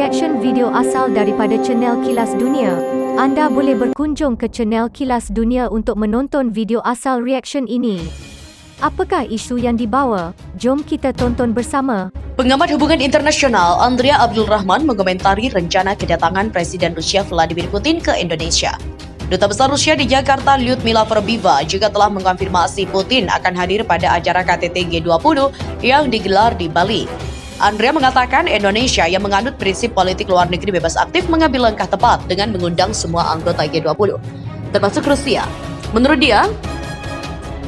reaction video asal daripada channel Kilas Dunia. Anda boleh berkunjung ke channel Kilas Dunia untuk menonton video asal reaction ini. Apakah isu yang dibawa? Jom kita tonton bersama. Pengamat hubungan internasional Andrea Abdul Rahman mengomentari rencana kedatangan Presiden Rusia Vladimir Putin ke Indonesia. Duta Besar Rusia di Jakarta Lyudmila Verbiva juga telah mengonfirmasi Putin akan hadir pada acara KTT G20 yang digelar di Bali. Andrea mengatakan Indonesia yang menganut prinsip politik luar negeri bebas aktif mengambil langkah tepat dengan mengundang semua anggota G20, termasuk Rusia. Menurut dia,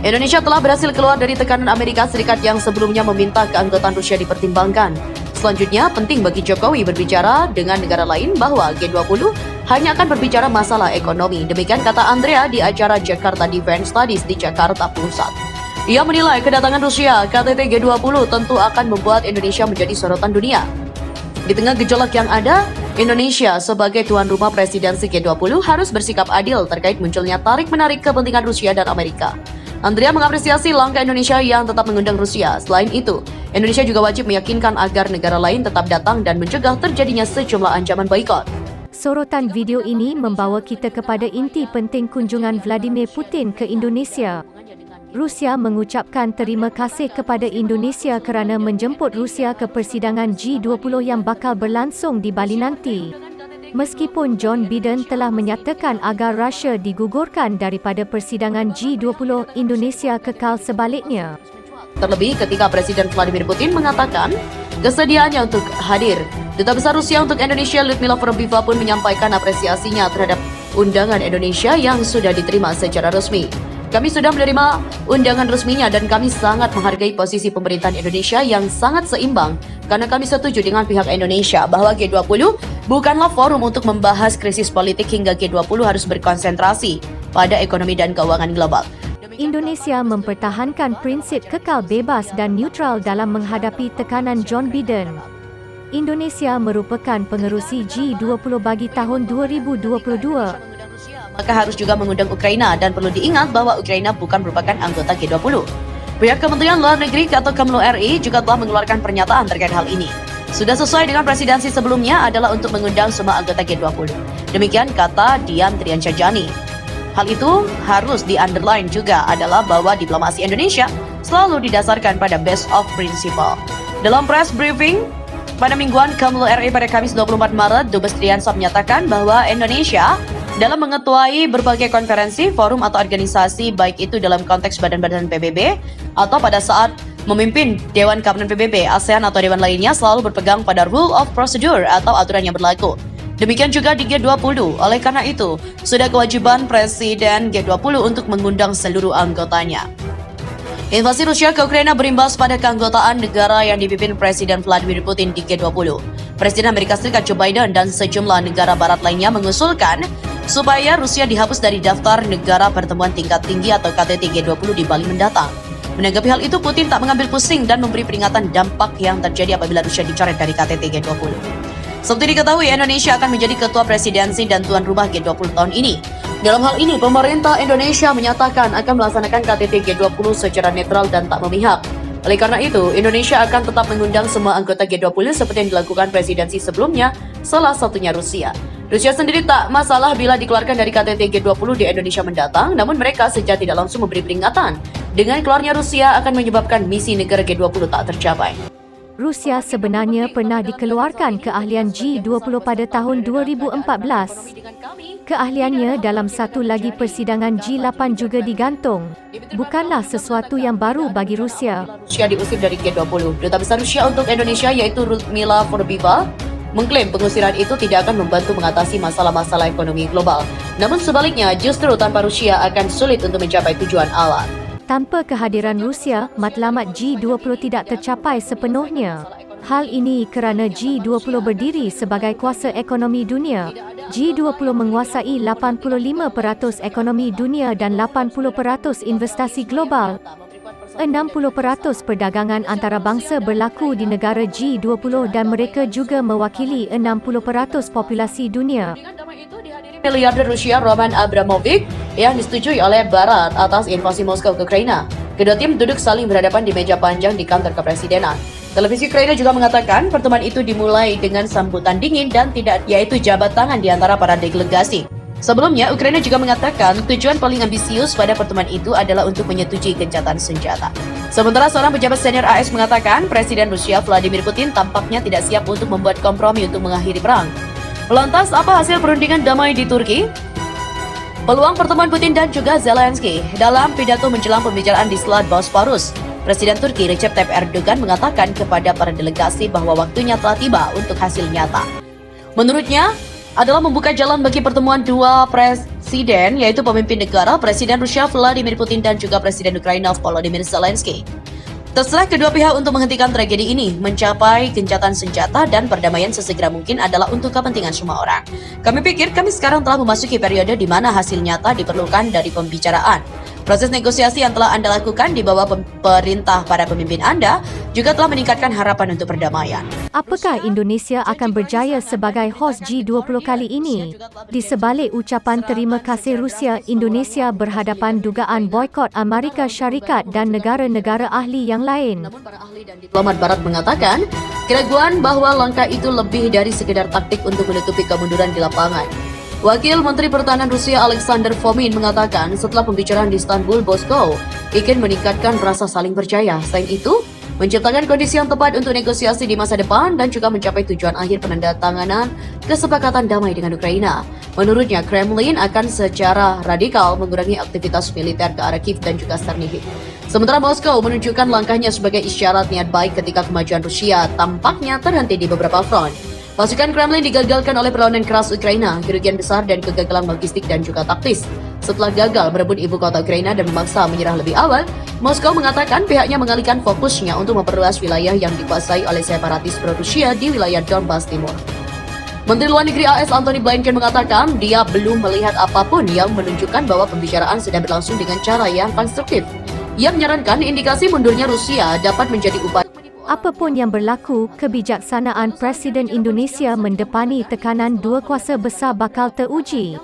Indonesia telah berhasil keluar dari tekanan Amerika Serikat yang sebelumnya meminta keanggotaan Rusia dipertimbangkan. Selanjutnya, penting bagi Jokowi berbicara dengan negara lain bahwa G20 hanya akan berbicara masalah ekonomi. Demikian kata Andrea di acara Jakarta Defense Studies di Jakarta Pusat. Ia menilai kedatangan Rusia KTT G20 tentu akan membuat Indonesia menjadi sorotan dunia. Di tengah gejolak yang ada, Indonesia sebagai tuan rumah presidensi G20 harus bersikap adil terkait munculnya tarik-menarik kepentingan Rusia dan Amerika. Andrea mengapresiasi langkah Indonesia yang tetap mengundang Rusia. Selain itu, Indonesia juga wajib meyakinkan agar negara lain tetap datang dan mencegah terjadinya sejumlah ancaman boikot. Sorotan video ini membawa kita kepada inti penting kunjungan Vladimir Putin ke Indonesia. Rusia mengucapkan terima kasih kepada Indonesia kerana menjemput Rusia ke persidangan G20 yang bakal berlangsung di Bali nanti. Meskipun John Biden telah menyatakan agar Rusia digugurkan daripada persidangan G20, Indonesia kekal sebaliknya. Terlebih ketika Presiden Vladimir Putin mengatakan kesediaannya untuk hadir. Duta Besar Rusia untuk Indonesia Lyudmila Verbiva pun menyampaikan apresiasinya terhadap undangan Indonesia yang sudah diterima secara resmi. Kami sudah menerima undangan resminya dan kami sangat menghargai posisi pemerintahan Indonesia yang sangat seimbang karena kami setuju dengan pihak Indonesia bahwa G20 bukanlah forum untuk membahas krisis politik hingga G20 harus berkonsentrasi pada ekonomi dan keuangan global. Indonesia mempertahankan prinsip kekal bebas dan neutral dalam menghadapi tekanan John Biden. Indonesia merupakan pengerusi G20 bagi tahun 2022. Maka harus juga mengundang Ukraina dan perlu diingat bahwa Ukraina bukan merupakan anggota G20. Pihak Kementerian Luar Negeri atau Kemlu RI juga telah mengeluarkan pernyataan terkait hal ini. Sudah sesuai dengan presidensi sebelumnya adalah untuk mengundang semua anggota G20. Demikian kata Dian Triansjani. Hal itu harus di-underline juga adalah bahwa diplomasi Indonesia selalu didasarkan pada base of principle. Dalam press briefing pada mingguan Kemlu RI pada Kamis 24 Maret, Dubes Triansah menyatakan bahwa Indonesia dalam mengetuai berbagai konferensi, forum atau organisasi baik itu dalam konteks badan-badan PBB atau pada saat memimpin Dewan Keamanan PBB, ASEAN atau dewan lainnya selalu berpegang pada rule of procedure atau aturan yang berlaku. Demikian juga di G20. Oleh karena itu, sudah kewajiban Presiden G20 untuk mengundang seluruh anggotanya. Invasi Rusia ke Ukraina berimbas pada keanggotaan negara yang dipimpin Presiden Vladimir Putin di G20. Presiden Amerika Serikat Joe Biden dan sejumlah negara barat lainnya mengusulkan supaya Rusia dihapus dari daftar negara pertemuan tingkat tinggi atau KTT G20 di Bali mendatang. Menanggapi hal itu, Putin tak mengambil pusing dan memberi peringatan dampak yang terjadi apabila Rusia dicoret dari KTT G20. Seperti diketahui, Indonesia akan menjadi ketua presidensi dan tuan rumah G20 tahun ini. Dalam hal ini, pemerintah Indonesia menyatakan akan melaksanakan KTT G20 secara netral dan tak memihak. Oleh karena itu, Indonesia akan tetap mengundang semua anggota G20 seperti yang dilakukan presidensi sebelumnya, salah satunya Rusia. Rusia sendiri tak masalah bila dikeluarkan dari KTT G20 di Indonesia mendatang, namun mereka secara tidak langsung memberi peringatan. Dengan keluarnya Rusia akan menyebabkan misi negara G20 tak tercapai. Rusia sebenarnya pernah dikeluarkan keahlian G20 pada tahun 2014. Keahliannya dalam satu lagi persidangan G8 juga digantung. Bukanlah sesuatu yang baru bagi Rusia. Rusia diusir dari G20. Duta Besar Rusia untuk Indonesia yaitu Lyudmila Verbiva mengklaim pengusiran itu tidak akan membantu mengatasi masalah-masalah ekonomi global. Namun sebaliknya, justru tanpa Rusia akan sulit untuk mencapai tujuan awal. Tanpa kehadiran Rusia, matlamat G20 tidak tercapai sepenuhnya. Hal ini kerana G20 berdiri sebagai kuasa ekonomi dunia. G20 menguasai 85% ekonomi dunia dan 80% investasi global. 60% perdagangan antarabangsa berlaku di negara G20 dan mereka juga mewakili 60% populasi dunia. Miliarder Rusia Roman Abramovich yang disetujui oleh Barat atas invasi Moskow ke Ukraina. Kedua tim duduk saling berhadapan di meja panjang di kantor kepresidenan. Televisi Ukraina juga mengatakan pertemuan itu dimulai dengan sambutan dingin dan tidak yaitu jabat tangan di antara para delegasi. Sebelumnya, Ukraina juga mengatakan tujuan paling ambisius pada pertemuan itu adalah untuk menyetujui gencatan senjata. Sementara seorang pejabat senior AS mengatakan Presiden Rusia Vladimir Putin tampaknya tidak siap untuk membuat kompromi untuk mengakhiri perang. Lantas, apa hasil perundingan damai di Turki? Peluang pertemuan Putin dan juga Zelensky dalam pidato menjelang pembicaraan di Selat Bosporus. Presiden Turki Recep Tayyip Erdogan mengatakan kepada para delegasi bahwa waktunya telah tiba untuk hasil nyata. Menurutnya, adalah membuka jalan bagi pertemuan dua presiden, yaitu pemimpin negara, Presiden Rusia Vladimir Putin dan juga Presiden Ukraina Volodymyr Zelensky. Terserah kedua pihak untuk menghentikan tragedi ini, mencapai gencatan senjata dan perdamaian sesegera mungkin adalah untuk kepentingan semua orang. Kami pikir kami sekarang telah memasuki periode di mana hasil nyata diperlukan dari pembicaraan. Proses negosiasi yang telah Anda lakukan di bawah perintah para pemimpin Anda juga telah meningkatkan harapan untuk perdamaian. Apakah Indonesia akan berjaya sebagai hos G20 kali ini? Di sebalik ucapan terima kasih Rusia, Indonesia berhadapan dugaan boikot Amerika Syarikat dan negara-negara ahli yang lain. Namun para ahli dan diplomat barat mengatakan keraguan bahwa langkah itu lebih dari sekedar taktik untuk menutupi kemunduran di lapangan. Wakil Menteri Pertahanan Rusia Alexander Fomin mengatakan setelah pembicaraan di Istanbul, Moskow ingin meningkatkan rasa saling percaya. Selain itu, menciptakan kondisi yang tepat untuk negosiasi di masa depan dan juga mencapai tujuan akhir penandatanganan kesepakatan damai dengan Ukraina. Menurutnya, Kremlin akan secara radikal mengurangi aktivitas militer ke arah Kiev dan juga Chernihiv. Sementara Moskow menunjukkan langkahnya sebagai isyarat niat baik ketika kemajuan Rusia tampaknya terhenti di beberapa front. Pasukan Kremlin digagalkan oleh perlawanan keras Ukraina, kerugian besar dan kegagalan logistik dan juga taktis. Setelah gagal merebut ibu kota Ukraina dan memaksa menyerah lebih awal, Moskow mengatakan pihaknya mengalihkan fokusnya untuk memperluas wilayah yang dikuasai oleh separatis pro-Rusia di wilayah Donbas Timur. Menteri Luar Negeri AS Antony Blinken mengatakan dia belum melihat apapun yang menunjukkan bahwa pembicaraan sedang berlangsung dengan cara yang konstruktif. Ia menyarankan indikasi mundurnya Rusia dapat menjadi upaya. Apapun yang berlaku, kebijaksanaan Presiden Indonesia mendepani tekanan dua kuasa besar bakal teruji.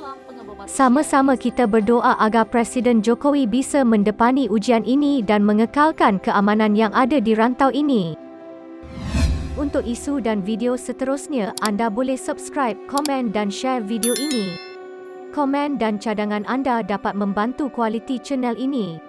Sama-sama kita berdoa agar Presiden Jokowi bisa mendepani ujian ini dan mengekalkan keamanan yang ada di rantau ini. Untuk isu dan video seterusnya, anda boleh subscribe, komen dan share video ini. Komen dan cadangan anda dapat membantu kualiti channel ini.